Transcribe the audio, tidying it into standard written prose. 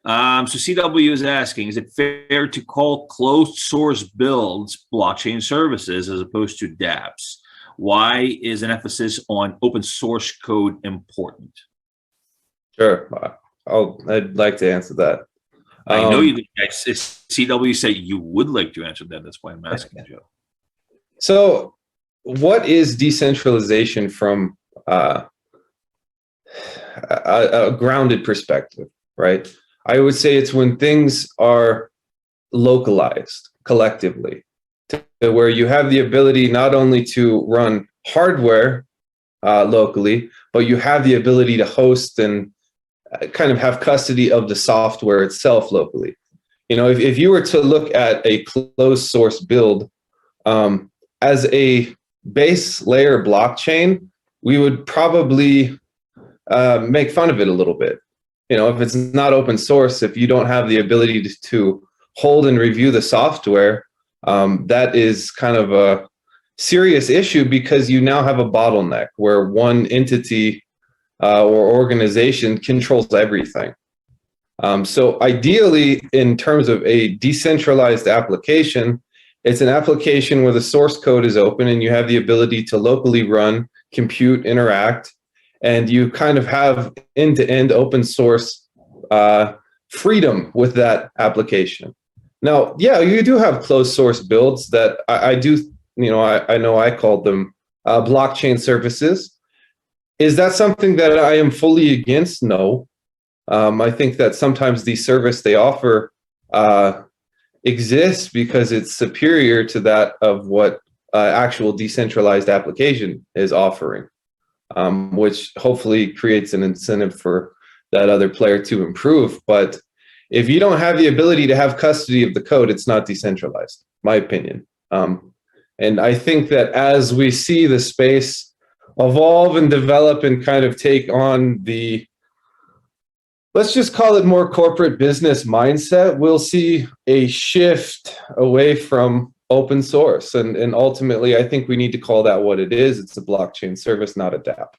So CW is asking, is it fair to call closed source builds blockchain services as opposed to dApps? Why is an emphasis on open source code important? Sure. I'd like to answer that. I know you. CW said you would like to answer that. That's why I'm asking, Joe. So, what is decentralization from a grounded perspective, right? I would say it's when things are localized collectively, to where you have the ability not only to run hardware locally, but you have the ability to host and kind of have custody of the software itself locally. You know, if you were to look at a closed source build as a base layer blockchain, we would probably make fun of it a little bit. You know, if it's not open source, if you don't have the ability to hold and review the software, that is kind of a serious issue, because you now have a bottleneck where one entity or organization controls everything. So ideally, in terms of a decentralized application, it's an application where the source code is open and you have the ability to locally run, compute, interact, and you kind of have end-to-end open source freedom with that application. Now, yeah, you do have closed source builds that I do, you know, I know I called them blockchain services. Is that something that I am fully against? No. I think that sometimes the service they offer exists because it's superior to that of what actual decentralized application is offering, which hopefully creates an incentive for that other player to improve. But if you don't have the ability to have custody of the code, it's not decentralized, my opinion. And I think that as we see the space evolve and develop and kind of take on the, let's just call it more corporate business mindset, we'll see a shift away from open source. And ultimately, I think we need to call that what it is. It's a blockchain service, not a dApp.